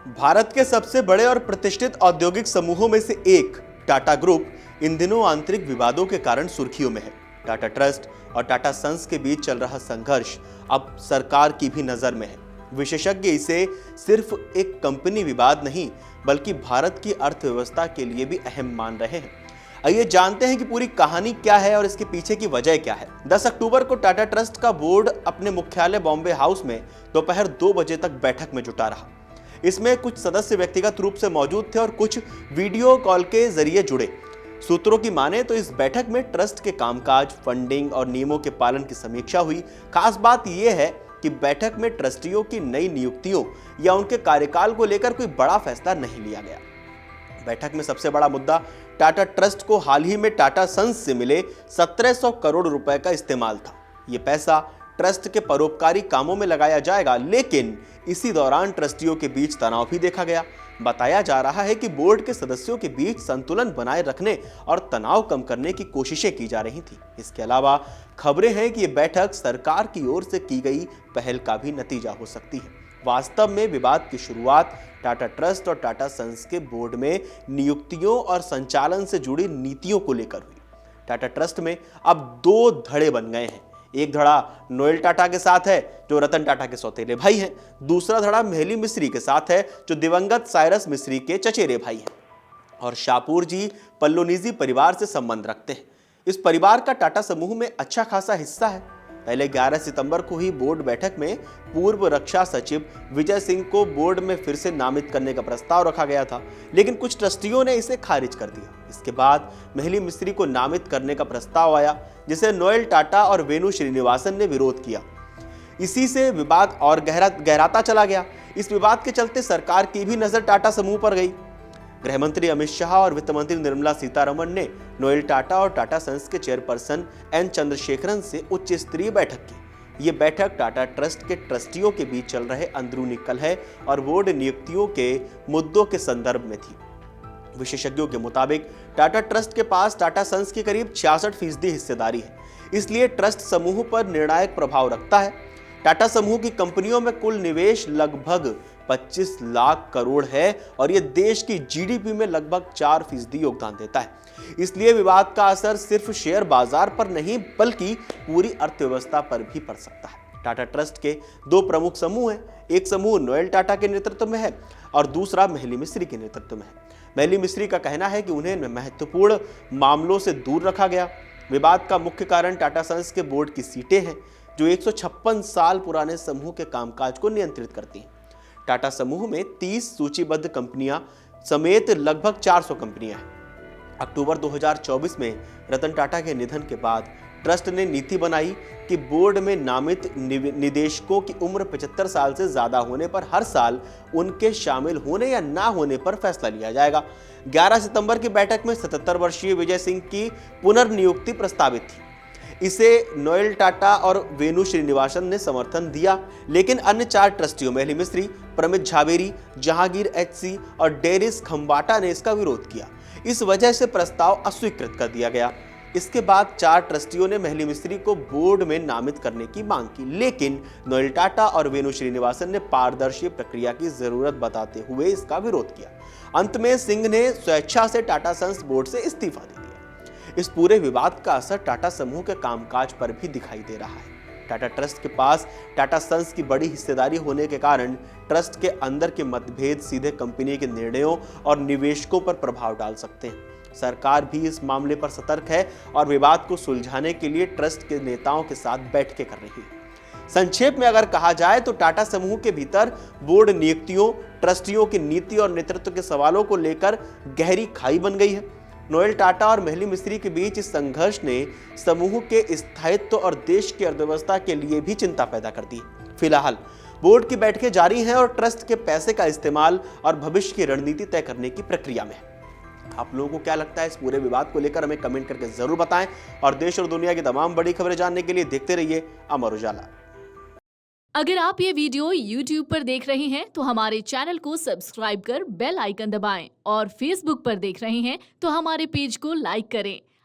भारत के सबसे बड़े और प्रतिष्ठित औद्योगिक समूहों में से एक टाटा ग्रुप इन दिनों आंतरिक विवादों के कारण सुर्खियों में है। टाटा ट्रस्ट और टाटा सन्स के बीच चल रहा संघर्ष अब सरकार की भी नजर में है। विशेषज्ञ इसे सिर्फ एक कंपनी विवाद नहीं बल्कि भारत की अर्थव्यवस्था के लिए भी अहम मान रहे हैं। आइए जानते हैं कि पूरी कहानी क्या है और इसके पीछे की वजह क्या है। 10 अक्टूबर को टाटा ट्रस्ट का बोर्ड अपने मुख्यालय बॉम्बे हाउस में दोपहर 2 बजे तक बैठक में जुटा रहा। इसमें कुछ सदस्य व्यक्तिगत रूप से मौजूद थे और कुछ वीडियो कॉल के जरिए जुड़े। सूत्रों की माने तो इस बैठक में ट्रस्ट के कामकाज, फंडिंग और नियमों के पालन की समीक्षा हुई। खास बात यह है कि बैठक में ट्रस्टियों की नई नियुक्तियों या उनके कार्यकाल को लेकर कोई बड़ा फैसला नहीं लिया गया। बैठक में सबसे बड़ा मुद्दा टाटा ट्रस्ट को हाल ही में टाटा सन्स से मिले 1700 करोड़ रुपए का इस्तेमाल था। ये पैसा ट्रस्ट के परोपकारी कामों में लगाया जाएगा, लेकिन इसी दौरान ट्रस्टियों के बीच तनाव भी देखा गया। बताया जा रहा है कि बोर्ड के सदस्यों के बीच संतुलन बनाए रखने और तनाव कम करने की कोशिशें की जा रही थी। इसके अलावा खबरें हैं कि ये बैठक सरकार की ओर से की गई पहल का भी नतीजा हो सकती है। वास्तव में विवाद की शुरुआत टाटा ट्रस्ट और टाटा सन्स के बोर्ड में नियुक्तियों और संचालन से जुड़ी नीतियों को लेकर हुई। टाटा ट्रस्ट में अब 2 धड़े बन गए हैं। एक धड़ा नोएल टाटा के साथ है जो रतन टाटा के सौतेले भाई हैं। दूसरा धड़ा मेहली मिस्री के साथ है जो दिवंगत साइरस मिस्री के चचेरे भाई हैं और शाहपुर जी पल्लोनिजी परिवार से संबंध रखते हैं। इस परिवार का टाटा समूह में अच्छा खासा हिस्सा है। पहले 11 सितंबर को ही बोर्ड बैठक में पूर्व रक्षा सचिव विजय सिंह को बोर्ड में फिर से नामित करने का प्रस्ताव रखा गया था, लेकिन कुछ ट्रस्टियों ने इसे खारिज कर दिया। इसके बाद मेहली मिस्री को नामित करने का प्रस्ताव आया, जिसे नोएल टाटा और वेणु श्रीनिवासन ने विरोध किया। इसी से विवाद और गहराता चला गया। इस विवाद के चलते सरकार की भी नजर टाटा समूह पर गई। गृह मंत्री अमित शाह और वित्त मंत्री निर्मला सीतारमण ने नोएल टाटा और टाटा सन्स के चेयरपर्सन एन चंद्रशेखरन से उच्च स्तरीय बैठक की। ये बैठक टाटा ट्रस्ट के ट्रस्टियों के बीच चल रहे अंदरूनी कलह और बोर्ड नियुक्तियों के मुद्दों के संदर्भ में थी। विशेषज्ञों के मुताबिक टाटा ट्रस्ट के पास टाटा सन्स की करीब 66% हिस्सेदारी है, इसलिए ट्रस्ट समूह पर निर्णायक प्रभाव रखता है। टाटा समूह की कंपनियों में कुल निवेश लगभग 25 लाख करोड़ है और यह देश की जीडीपी में लगभग 4% योगदान देता है। इसलिए विवाद का असर सिर्फ शेयर बाजार पर नहीं बल्कि पूरी अर्थव्यवस्था पर भी पड़ सकता है। टाटा ट्रस्ट के 2 प्रमुख समूह हैं। एक समूह नोएल टाटा के नेतृत्व में है और दूसरा मेहली मिस्री के नेतृत्व में है। मेहली मिस्री का कहना है कि उन्हें महत्वपूर्ण मामलों से दूर रखा गया। विवाद का मुख्य कारण टाटा सन्स के बोर्ड की सीटें हैं जो 156 साल पुराने समूह के कामकाज को नियंत्रित करती हैं। टाटा समूह में 30 सूचीबद्ध कंपनियां समेत लगभग 400 कंपनियां हैं। अक्टूबर 2024 में रतन टाटा के निधन के बाद ट्रस्ट ने नीति बनाई कि बोर्ड में नामित निदेशकों की उम्र 75 साल से ज्यादा होने पर हर साल उनके शामिल होने या ना होने पर फैसला लिया जाएगा। 11 सितंबर की बैठक में 77 वर्षीय विजय सिंह की पुनर्नियुक्ति प्रस्तावित थी। इसे नोएल टाटा और वेणु श्रीनिवासन ने समर्थन दिया, लेकिन अन्य 4 ट्रस्टियों मेहली मिस्री, प्रमित झावेरी, जहांगीर एचसी और डेरिस खंबाटा ने इसका विरोध किया। इस वजह से प्रस्ताव अस्वीकृत कर दिया गया। इसके बाद 4 ट्रस्टियों ने मेहली मिस्री को बोर्ड में नामित करने की मांग की, लेकिन नोएल टाटा और वेणु श्रीनिवासन ने पारदर्शी प्रक्रिया की जरूरत बताते हुए इसका विरोध किया। अंत में सिंह ने स्वेच्छा से टाटा सन्स बोर्ड से इस्तीफा दे दिया। इस पूरे विवाद का असर टाटा समूह के कामकाज पर भी दिखाई दे रहा है। टाटा ट्रस्ट के पास टाटा सन्स की बड़ी हिस्सेदारी होने के कारण ट्रस्ट के अंदर के मतभेद सीधे कंपनी के निर्णयों और निवेशकों पर प्रभाव डाल सकते हैं। सरकार भी इस मामले पर सतर्क है और विवाद को सुलझाने के लिए ट्रस्ट के नेताओं के साथ बैठकें कर रही है। संक्षेप में अगर कहा जाए तो टाटा समूह के भीतर बोर्ड नियुक्तियों, ट्रस्टियों की नीति और नेतृत्व के सवालों को लेकर गहरी खाई बन गई है। नोएल टाटा और मेहली मिस्री के बीच इस संघर्ष ने समूह के स्थायित्व और देश की अर्थव्यवस्था के लिए भी चिंता पैदा कर दी। फिलहाल बोर्ड की बैठकें जारी हैं और ट्रस्ट के पैसे का इस्तेमाल और भविष्य की रणनीति तय करने की प्रक्रिया में है। आप लोगों को क्या लगता है इस पूरे विवाद को लेकर, हमें कमेंट करके जरूर बताएं और देश और दुनिया की तमाम बड़ी खबरें जानने के लिए देखते रहिए अमर उजाला। अगर आप ये वीडियो YouTube पर देख रहे हैं तो हमारे चैनल को सब्सक्राइब कर बेल आइकन दबाएं और Facebook पर देख रहे हैं तो हमारे पेज को लाइक करें।